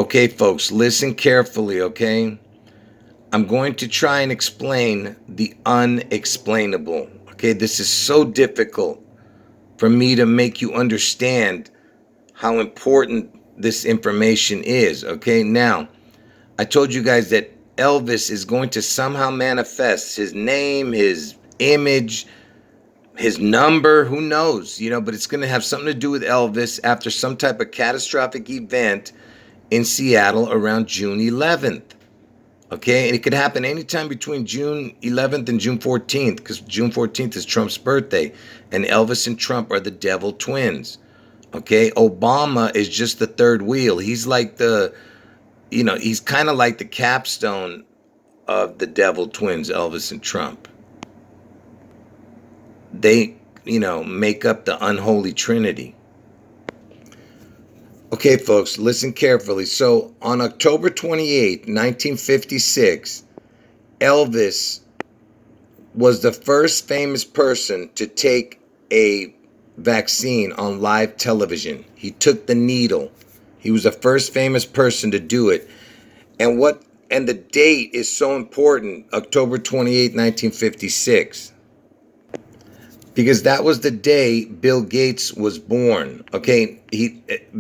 Okay, folks, listen carefully, okay? I'm going to try and explain the unexplainable. Okay, this is so difficult for me to make you understand how important this information is. Okay, now, I told you guys that Elvis is going to somehow manifest his name, his image, his number, who knows, but it's going to have something to do with Elvis after some type of catastrophic event in Seattle around June 11th. Okay, and it could happen anytime between June 11th and June 14th, because June 14th is Trump's birthday, and Elvis and Trump are the devil twins. Okay, Obama is just the third wheel. He's like he's kind of like the capstone of the devil twins, Elvis and Trump. They, make up the unholy trinity. Okay, folks, listen carefully. So on October 28th, 1956, Elvis was the first famous person to take a vaccine on live television. He took the needle. He was the first famous person to do it. And the date is so important, October 28th, 1956. Because that was the day Bill Gates was born. Okay,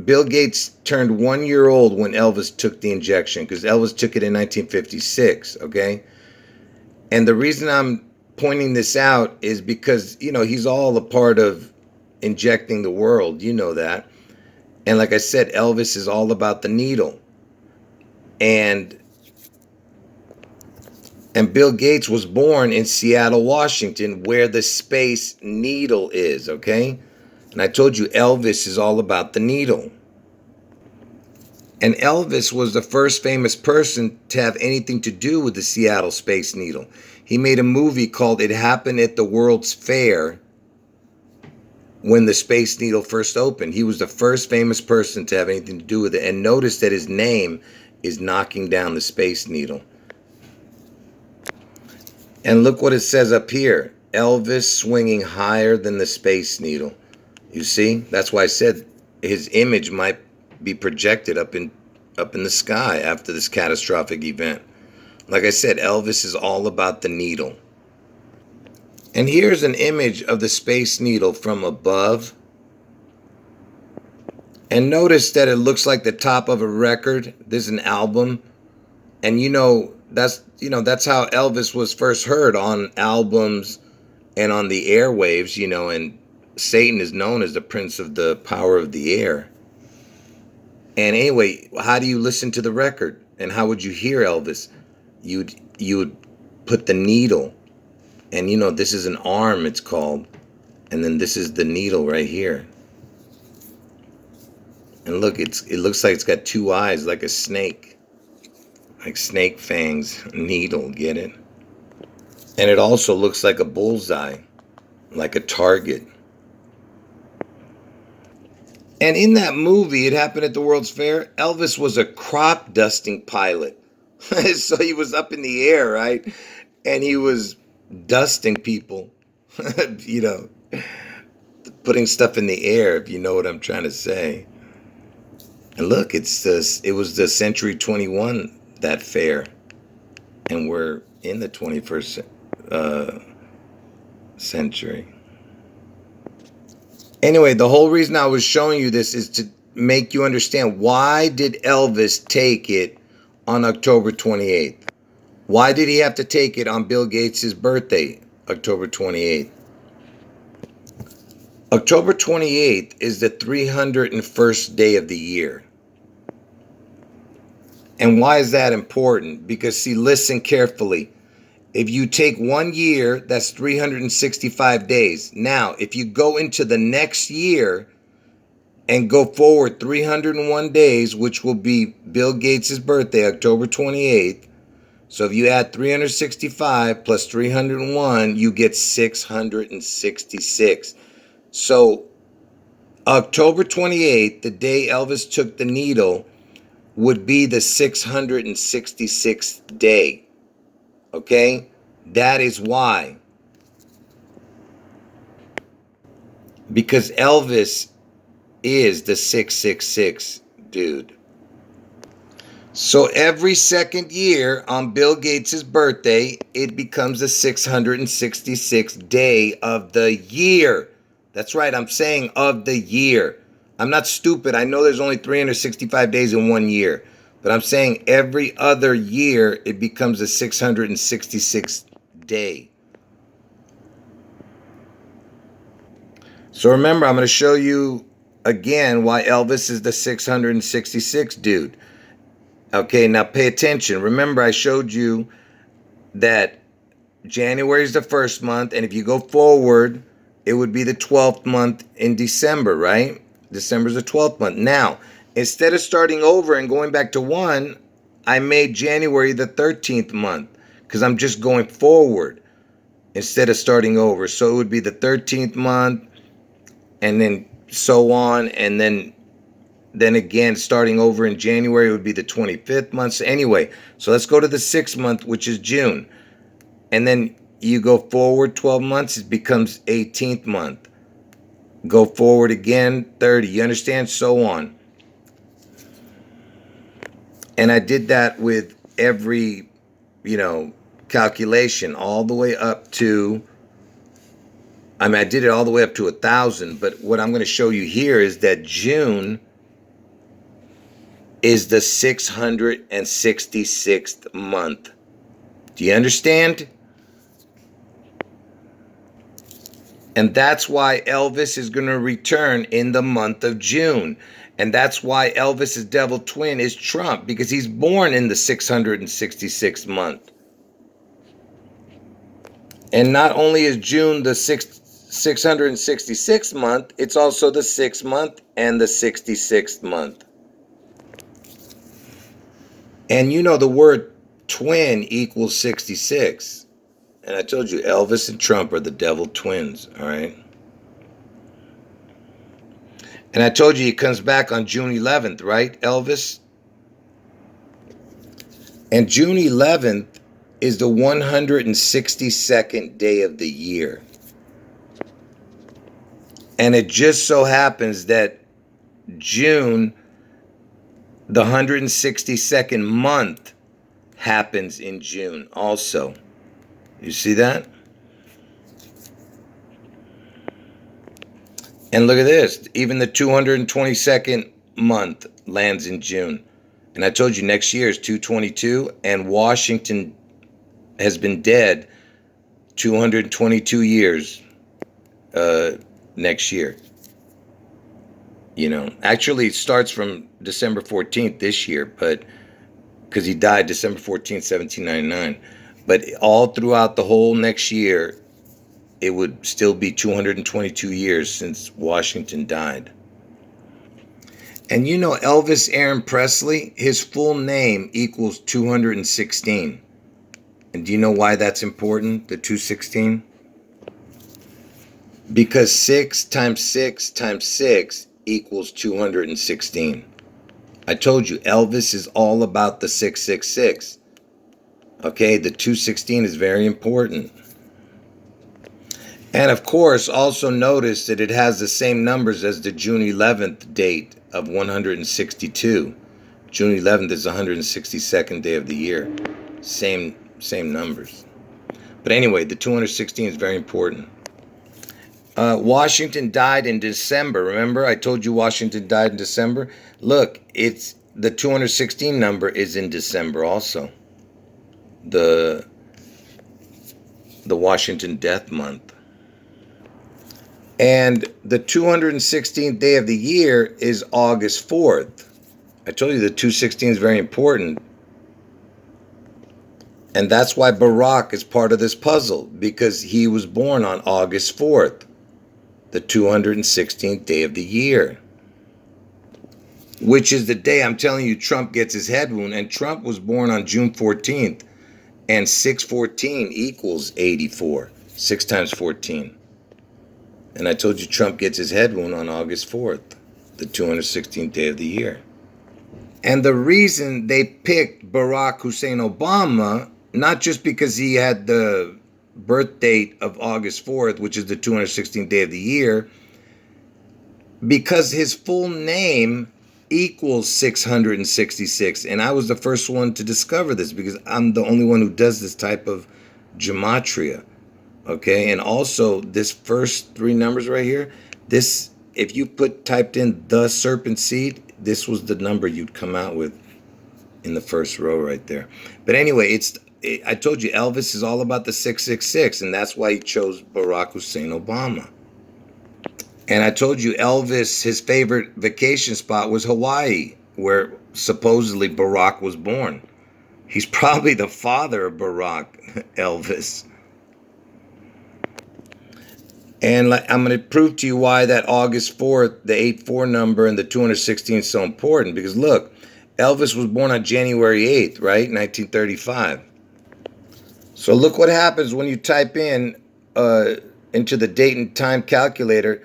Bill Gates turned 1 year old when Elvis took the injection, because Elvis took it in 1956. Okay, and the reason I'm pointing this out is because he's all a part of injecting the world. You know that, and like I said, Elvis is all about the needle, and Bill Gates was born in Seattle, Washington, where the Space Needle is, okay? And I told you Elvis is all about the needle. And Elvis was the first famous person to have anything to do with the Seattle Space Needle. He made a movie called It Happened at the World's Fair when the Space Needle first opened. He was the first famous person to have anything to do with it. And notice that his name is knocking down the Space Needle. And look what it says up here. Elvis swinging higher than the Space Needle. You see? That's why I said his image might be projected up in the sky after this catastrophic event. Like I said, Elvis is all about the needle. And here's an image of the Space Needle from above. And notice that it looks like the top of a record. This is an album. And that's how Elvis was first heard, on albums and on the airwaves, and Satan is known as the prince of the power of the air. And anyway, how do you listen to the record? And how would you hear Elvis? You would put the needle, and this is an arm, it's called, and then this is the needle right here. And look, it looks like it's got two eyes, like a snake. Like snake fangs, needle, get it? And it also looks like a bullseye, like a target. And in that movie, It Happened at the World's Fair, Elvis was a crop dusting pilot. So he was up in the air, right? And he was dusting people, putting stuff in the air, if you know what I'm trying to say. And look, it was the Century 21, that fair, and we're in the 21st century. Anyway, the whole reason I was showing you this is to make you understand, why did Elvis take it on October 28th? Why did he have to take it on Bill Gates' birthday, October 28th? October 28th is the 301st day of the year. And why is that important? Because, see, listen carefully. If you take 1 year, that's 365 days. Now, if you go into the next year and go forward 301 days, which will be Bill Gates' birthday, October 28th. So if you add 365 plus 301, you get 666. So October 28th, the day Elvis took the needle, would be the 666th day. Okay? That is why. Because Elvis is the 666 dude. So every second year on Bill Gates' birthday, it becomes the 666th day of the year. That's right, I'm saying of the year. I'm not stupid. I know there's only 365 days in one year. But I'm saying every other year, it becomes the 666th day. So remember, I'm going to show you again why Elvis is the 666th dude. Okay, now pay attention. Remember, I showed you that January is the first month, and if you go forward, it would be the 12th month in December, right? December is the 12th month. Now, instead of starting over and going back to one, I made January the 13th month because I'm just going forward instead of starting over. So it would be the 13th month, and then so on, and then again, starting over in January would be the 25th month. So anyway, so let's go to the 6th month, which is June. And then you go forward 12 months, it becomes 18th month. Go forward again, 30. You understand? So on. And I did that with every, calculation all the way up to, I did it all the way up to 1,000. But what I'm going to show you here is that June is the 666th month. Do you understand? And that's why Elvis is going to return in the month of June. And that's why Elvis's devil twin is Trump, because he's born in the 666th month. And not only is June the 666th month, it's also the 6th month and the 66th month. And the word twin equals 66. And I told you, Elvis and Trump are the devil twins, all right? And I told you he comes back on June 11th, right, Elvis? And June 11th is the 162nd day of the year. And it just so happens that June, the 162nd month, happens in June also. You see that? And look at this. Even the 222nd month lands in June. And I told you next year is 222, and Washington has been dead 222 years next year. Actually it starts from December 14th this year, but because he died December 14th, 1799. But all throughout the whole next year, it would still be 222 years since Washington died. And Elvis Aaron Presley, his full name equals 216. And do you know why that's important, the 216? Because 6 times 6 times 6 equals 216. I told you, Elvis is all about the 666. Okay, the 216 is very important. And of course, also notice that it has the same numbers as the June 11th date of 162. June 11th is the 162nd day of the year. Same numbers. But anyway, the 216 is very important. Washington died in December. Remember, I told you Washington died in December? Look, it's the 216 number is in December also. The Washington death month. And the 216th day of the year is August 4th. I told you the 216 is very important. And that's why Barack is part of this puzzle, because he was born on August 4th, the 216th day of the year. Which is the day, I'm telling you, Trump gets his head wound. And Trump was born on June 14th. And 614 equals 84. 6 times 14. And I told you Trump gets his head wound on August 4th, the 216th day of the year. And the reason they picked Barack Hussein Obama, not just because he had the birth date of August 4th, which is the 216th day of the year, because his full name equals 666. And I was the first one to discover this because I'm the only one who does this type of gematria. Okay, and also this first three numbers right here, this, if you typed in the serpent seed, this was the number you'd come out with in the first row right there. But anyway, I told you Elvis is all about the 666, and that's why he chose Barack Hussein Obama. And I told you Elvis, his favorite vacation spot was Hawaii, where supposedly Barack was born. He's probably the father of Barack, Elvis. And I'm going to prove to you why that August 4th, the 84 number and the 216 is so important. Because look, Elvis was born on January 8th, right? 1935. So look what happens when you type in into the date and time calculator.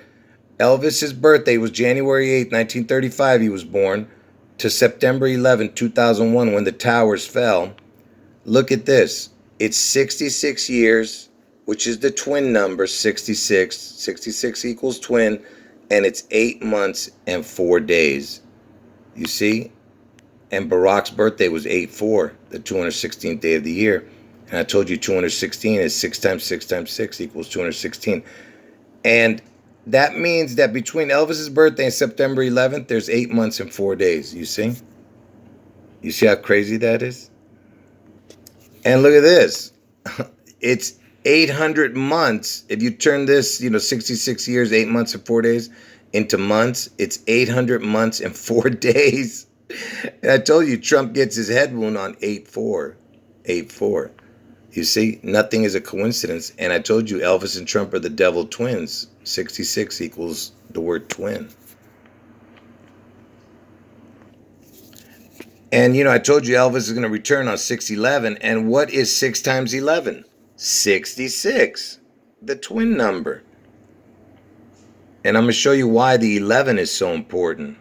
Elvis's birthday was January 8th, 1935. He was born to September 11th, 2001, when the towers fell. Look at this. It's 66 years, which is the twin number, 66. 66 equals twin, and it's 8 months and 4 days. You see? And Barack's birthday was 8/4, the 216th day of the year. And I told you 216 is 6 times 6 times 6 equals 216. And that means that between Elvis's birthday and September 11th, there's 8 months and 4 days. You see? You see how crazy that is? And look at this. It's 800 months. If you turn this, 66 years, 8 months and 4 days into months, it's 800 months and 4 days. And I told you Trump gets his head wound on 8/4. 8/4. You see, nothing is a coincidence. And I told you Elvis and Trump are the devil twins. 66 equals the word twin. And, I told you Elvis is going to return on 6/11. And what is 6 times 11? 66. The twin number. And I'm going to show you why the 11 is so important.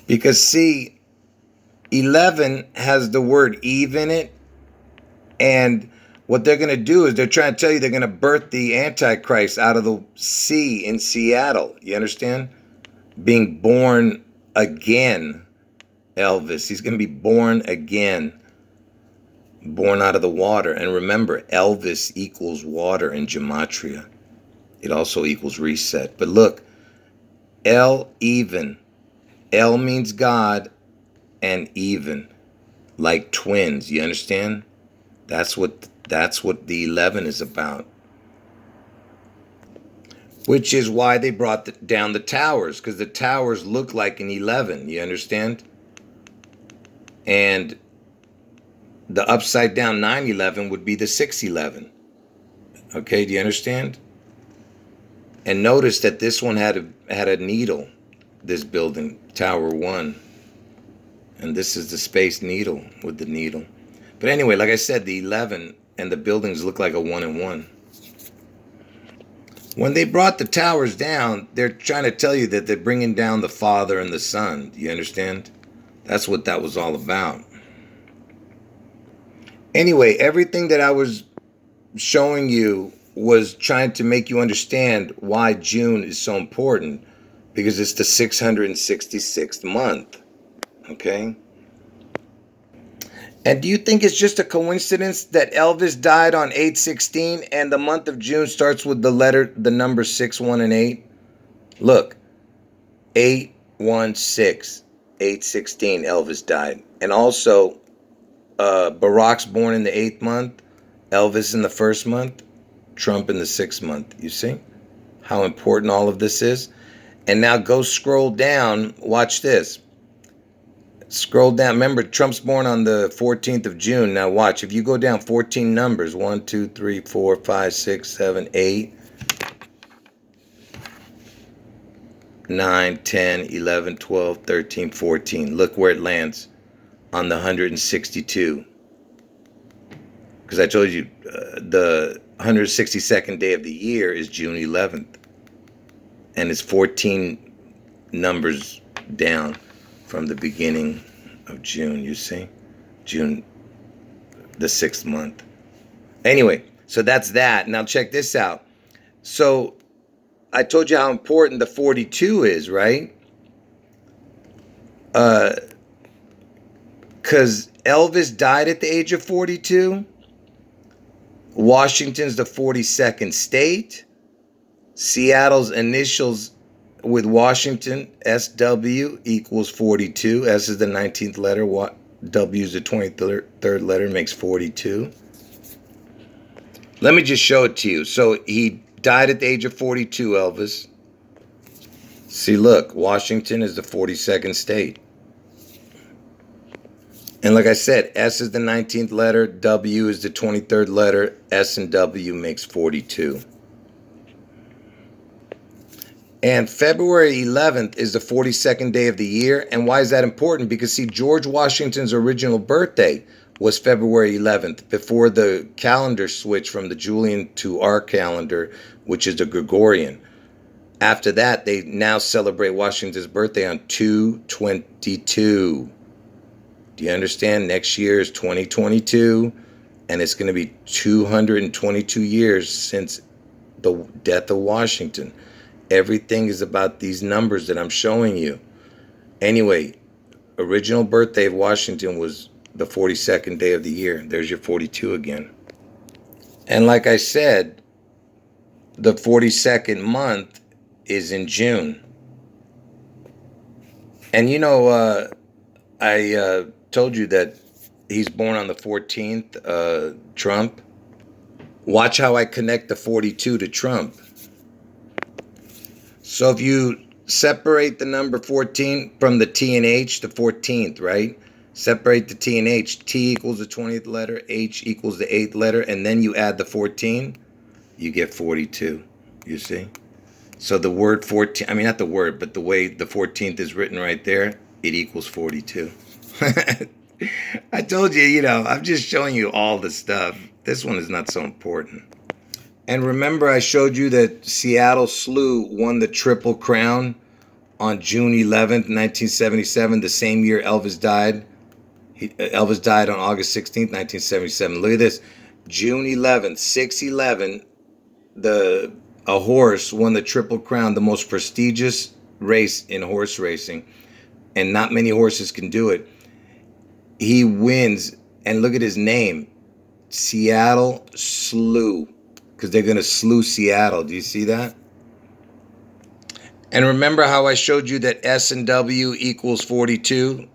Because, see, 11 has the word Eve in it. And what they're going to do is they're trying to tell you they're going to birth the Antichrist out of the sea in Seattle. You understand? Being born again, Elvis. He's going to be born again. Born out of the water. And remember, Elvis equals water in gematria. It also equals reset. But look, El even. El means God and even. Like twins. You understand? That's what the 11 is about. Which is why they brought down the towers. Because the towers look like an 11. You understand? And the upside down 9/11 would be the 6/11. Okay, do you understand? And notice that this one had a needle. This building, Tower 1. And this is the Space Needle with the needle. But anyway, like I said, the 11 and the buildings look like a 1 and 1. When they brought the towers down, they're trying to tell you that they're bringing down the Father and the Son. Do you understand? That's what that was all about. Anyway, everything that I was showing you was trying to make you understand why June is so important. Because it's the 666th month. Okay? And do you think it's just a coincidence that Elvis died on 8/16 and the month of June starts with the number 6, 1, and 8? Look, 8/16, 8/16 Elvis died. And also, Barack's born in the 8th month, Elvis in the 1st month, Trump in the 6th month. You see how important all of this is? And now go scroll down. Watch this. Scroll down. Remember, Trump's born on the 14th of June. Now watch. If you go down 14 numbers, 1, 2, 3, 4, 5, 6, 7, 8, 9, 10, 11, 12, 13, 14. Look where it lands on the 162. Because I told you the 162nd day of the year is June 11th. And it's 14 numbers down from the beginning of June, you see? June, the 6th month. Anyway, so that's that. Now check this out. So I told you how important the 42 is, right? Because Elvis died at the age of 42. Washington's the 42nd state. Seattle's initials with Washington, SW, equals 42. S is the 19th letter. W is the 23rd letter, makes 42. Let me just show it to you. So he died at the age of 42, Elvis. See, look, Washington is the 42nd state. And like I said, S is the 19th letter, W is the 23rd letter, S and W makes 42. And February 11th is the 42nd day of the year. And why is that important? Because, see, George Washington's original birthday was February 11th, before the calendar switched from the Julian to our calendar, which is the Gregorian. After that, they now celebrate Washington's birthday on 2/22. Do you understand? Next year is 2022, and it's going to be 222 years since the death of Washington. Everything is about these numbers that I'm showing you. Anyway, original birthday of Washington was the 42nd day of the year. There's your 42 again. And like I said, the 42nd month is in June. And you know, I told you that he's born on the 14th, Trump. Watch how I connect the 42 to Trump. So if you separate the number 14 from the T and H, the 14th, right? Separate the T and H. T equals the 20th letter, H equals the 8th letter, and then you add the 14, you get 42, you see? So the word 14, I mean, not the word, but the way the 14th is written right there, it equals 42. I told you, you know, I'm just showing you all the stuff. This one is not so important. And remember, I showed you that Seattle Slew won the Triple Crown on June 11th, 1977, the same year Elvis died. Elvis died on August 16th, 1977. Look at this. June 11th, 6/11, a horse won the Triple Crown, the most prestigious race in horse racing. And not many horses can do it. He wins, and look at his name, Seattle Slew. Because they're going to slew Seattle. Do you see that? And remember how I showed you that S and W equals 42?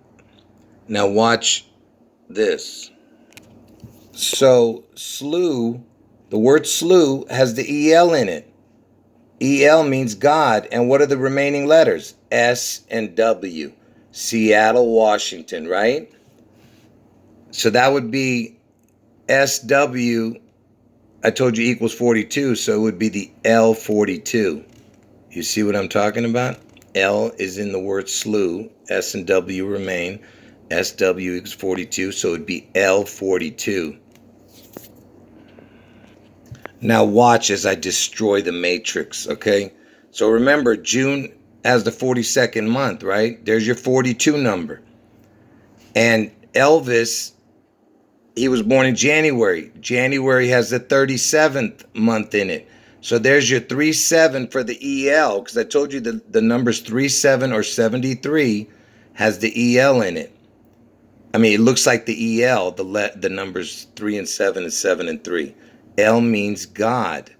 Now watch this. So slew, the word slew has the EL in it. EL means God. And what are the remaining letters? S and W. Seattle, Washington, right? So that would be SW. I told you equals 42, so it would be the L42. You see what I'm talking about? L is in the word slew. S and W remain. SW equals 42, so it would be L42. Now watch as I destroy the matrix, okay? So remember, June has the 42nd month, right? There's your 42 number. And Elvis, he was born in January. January has the 37th month in it. So there's your 37 for the EL, because I told you the numbers 37 or 73 has the EL in it. I mean, it looks like the EL, the numbers 3 and 7 and 7 and 3. L means God.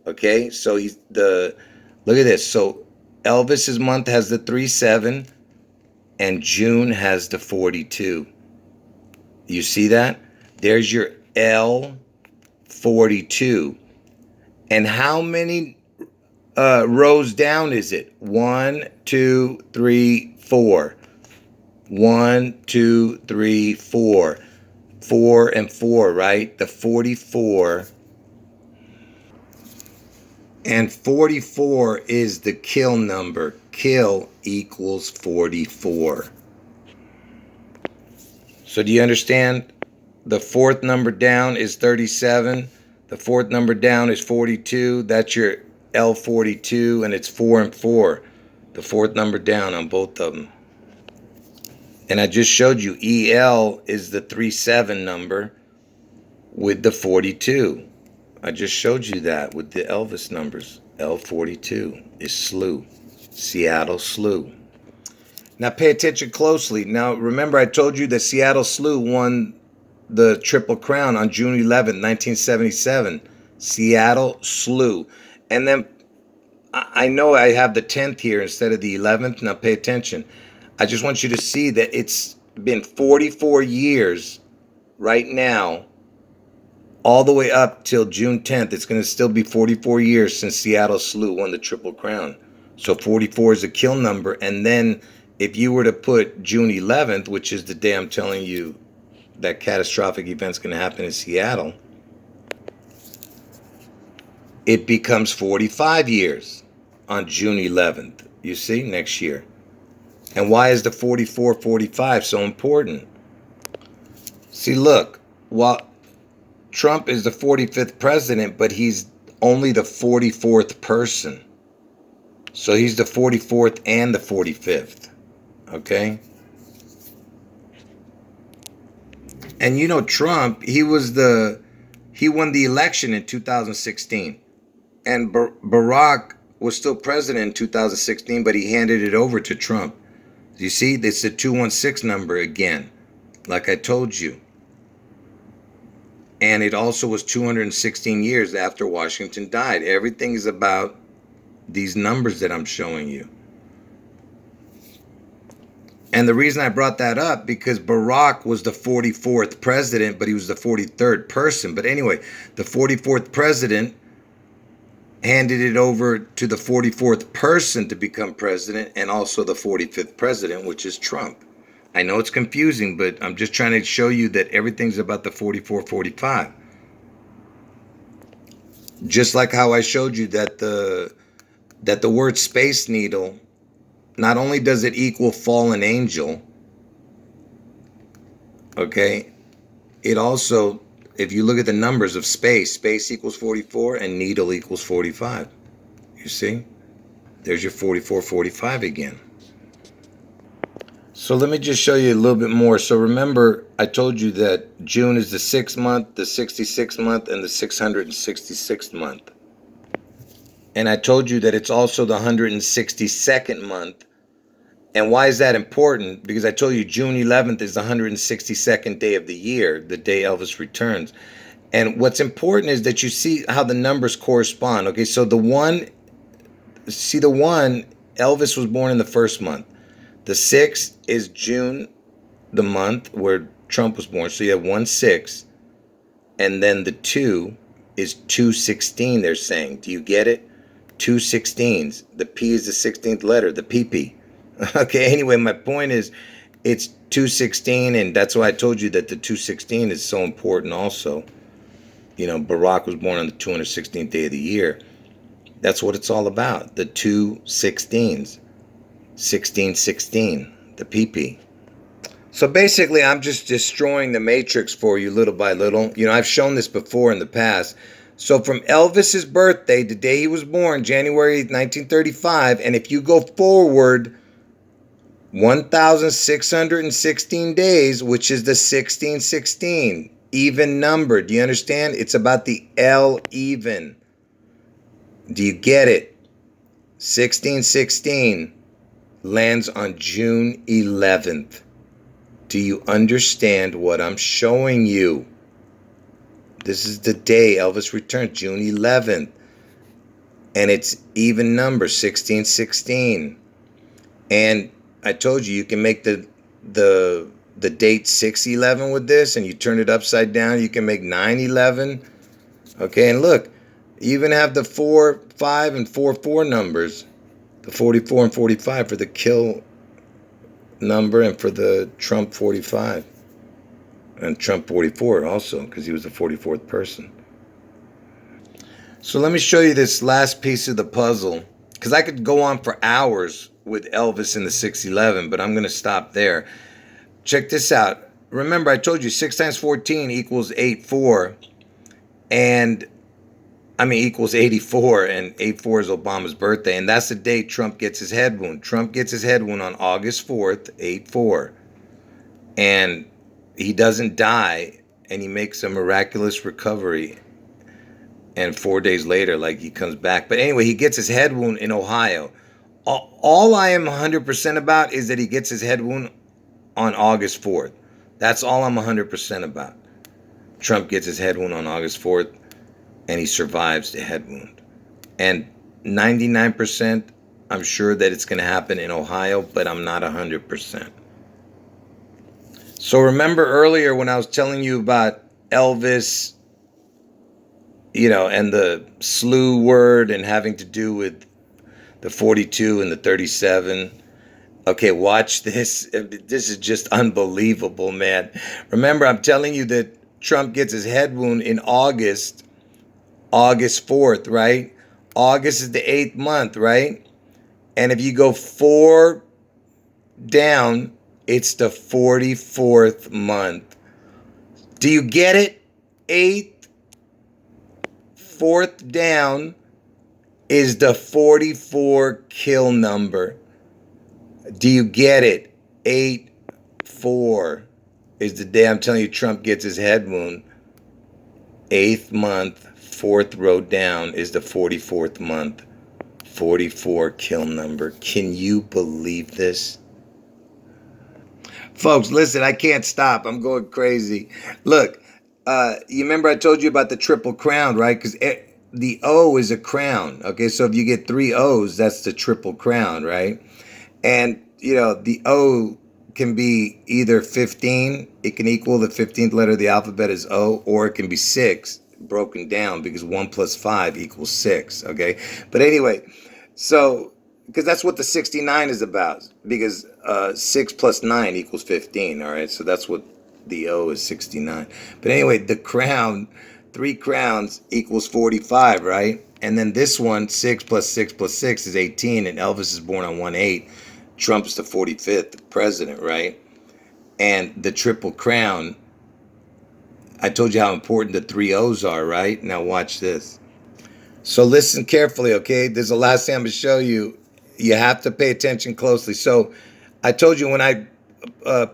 Okay? So look at this. So Elvis's month has the 37 and June has the 42. You see that? There's your L42. And how many rows down is it? 1, 2, 3, 4. 1, 2, 3, 4. 4 and 4, right? The 44. And 44 is the kill number. Kill equals 44. So do you understand? The fourth number down is 37. The fourth number down is 42. That's your L42, and it's 4 and 4. The fourth number down on both of them. And I just showed you EL is the 37 number with the 42. I just showed you that with the Elvis numbers. L42 is slew. Seattle slew. Now pay attention closely. Now remember I told you that Seattle Slew won the Triple Crown on June 11th, 1977. Seattle Slew. And then I know I have the 10th here instead of the 11th. Now pay attention. I just want you to see that it's been 44 years right now, all the way up till June 10th. It's going to still be 44 years since Seattle Slew won the Triple Crown. So 44 is a kill number. And then if you were to put June 11th, which is the day I'm telling you that catastrophic event's going to happen in Seattle, it becomes 45 years on June 11th, you see, next year. And why is the 44-45 so important? See, look, while Trump is the 45th president, but he's only the 44th person. So he's the 44th and the 45th, okay? And you know Trump, he won the election in 2016. And Barack was still president in 2016, but he handed it over to Trump. You see, it's the 216 number again, like I told you. And it also was 216 years after Washington died. Everything is about these numbers that I'm showing you. And the reason I brought that up, because Barack was the 44th president, but he was the 43rd person. But anyway, the 44th president handed it over to the 44th person to become president, and also the 45th president, which is Trump. I know it's confusing, but I'm just trying to show you that everything's about the 44-45. Just like how I showed you that the word Space Needle, not only does it equal fallen angel, okay, it also, if you look at the numbers of space equals 44 and needle equals 45. You see? There's your 44-45 again. So let me just show you a little bit more. So remember, I told you that June is the 6th month, the 66th month, and the 666th month. And I told you that it's also the 162nd month. And why is that important? Because I told you June 11th is the 162nd day of the year, the day Elvis returns. And what's important is that you see how the numbers correspond. Okay, so the one, Elvis was born in the first month. The 6th is June, the month where Trump was born. So you have 1/6. And then the 2 is 216, they're saying. Do you get it? 2 16s. The P is the 16th letter, the PP. Okay, anyway, my point is it's 216, and that's why I told you that the 216 is so important also. You know, Barack was born on the 216th day of the year. That's what it's all about, the 216s. 1616, the PP. So basically, I'm just destroying the matrix for you little by little. You know, I've shown this before in the past. So from Elvis's birthday, the day he was born, January 1935, and if you go forward 1,616 days, which is the 1616, even number. Do you understand? It's about the L even. Do you get it? 1616 lands on June 11th. Do you understand what I'm showing you? This is the day Elvis returned, June 11th. And it's even number, 1616. And I told you can make the date 611 with this, and you turn it upside down, you can make 911. Okay, and look, you even have the 4, 5, and 4, 4 numbers, the 44 and 45 for the kill number, and for the Trump 45, and Trump 44 also, because he was the 44th person. So let me show you this last piece of the puzzle, because I could go on for hours with Elvis in the 611, but I'm going to stop there. Check this out. Remember, I told you 6 times 14 equals 84, and equals 84, and 84 is Obama's birthday, and that's the day Trump gets his head wound. Trump gets his head wound on August 4th, 84, and he doesn't die, and he makes a miraculous recovery, and 4 days later, like, he comes back. But anyway, he gets his head wound in Ohio. All I am 100% about is that he gets his head wound on August 4th. That's all I'm 100% about. Trump gets his head wound on August 4th, and he survives the head wound. And 99%, I'm sure that it's going to happen in Ohio, but I'm not 100%. So remember earlier when I was telling you about ELVIS, and the slew word and having to do with the 42 and the 37. Okay, watch this. This is just unbelievable, man. Remember, I'm telling you that Trump gets his head wound in August 4th, right? August is the 8th month, right? And if you go 4 down, it's the 44th month. Do you get it? 8th, 4th down is the 44 kill number. Do you get it? 8-4 is the day I'm telling you Trump gets his head wound. 8th month, 4th row down is the 44th month. 44 kill number. Can you believe this? Folks, listen, I can't stop. I'm going crazy. Look, you remember I told you about the triple crown, right? Because the O is a crown. Okay, so if you get 3 O's, that's the triple crown, right? And, the O can be either 15. It can equal the 15th letter of the alphabet is O, or it can be 6, broken down, because 1 plus 5 equals 6, okay? But anyway, so, because that's what the 69 is about, because 6 plus 9 equals 15, all right? So that's what the O is, 69. But anyway, the crown, 3 crowns equals 45, right? And then this one, 6 plus 6 plus 6 is 18, and Elvis is born on 1/8. Trump's the 45th president, right? And the triple crown, I told you how important the 3 O's are, right? Now watch this. So listen carefully, okay? This is the last thing I'm going to show you. You have to pay attention closely. So I told you when I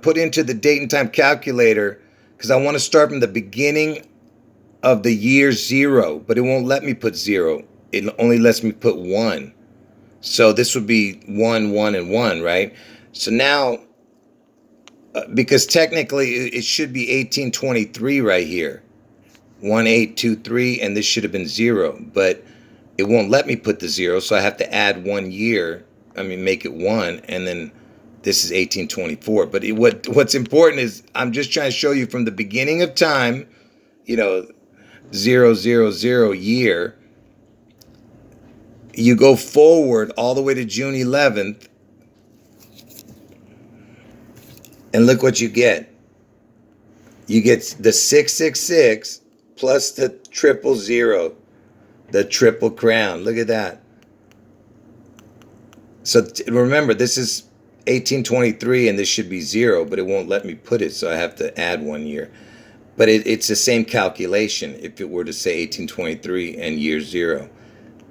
put into the date and time calculator, because I want to start from the beginning of the year 0, but it won't let me put 0. It only lets me put 1. So this would be 1, 1, and 1, right? So now, because technically it should be 1823 right here. 1823, and this should have been 0, but it won't let me put the 0, so I have to add 1 year. Make it 1, and then this is 1824. But what's important is I'm just trying to show you from the beginning of time, 000 year. You go forward all the way to June 11th, and look what you get. You get the 666 plus the 000, the triple crown. Look at that. So remember, this is 1823, and this should be 0, but it won't let me put it, so I have to add 1 year. But it's the same calculation if it were to say 1823 and year 0.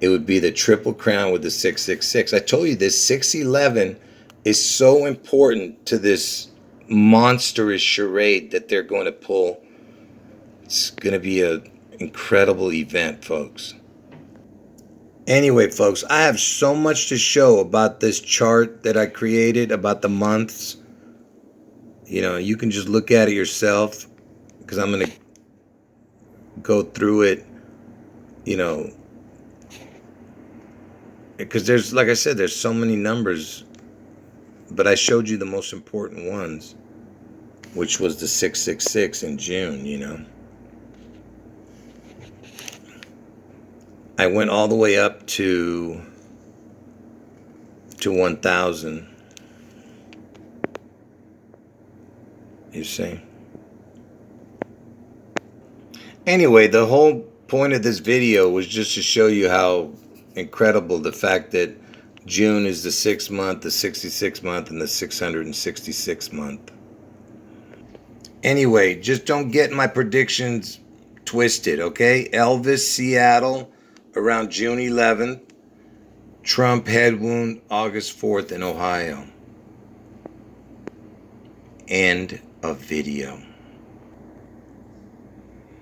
It would be the triple crown with the 666. I told you this 611 is so important to this monstrous charade that they're going to pull. It's going to be an incredible event, folks. Anyway, folks, I have so much to show about this chart that I created, about the months. You can just look at it yourself, because I'm going to go through it, because there's, like I said, there's so many numbers, but I showed you the most important ones, which was the 666 in June, I went all the way up to 1,000. You see? Anyway, the whole point of this video was just to show you how incredible the fact that June is the 6th month, the 66th month, and the 666th month. Anyway, just don't get my predictions twisted, okay? ELVIS, Seattle, around June 11th. Trump head wound August 4th in Ohio. End of video.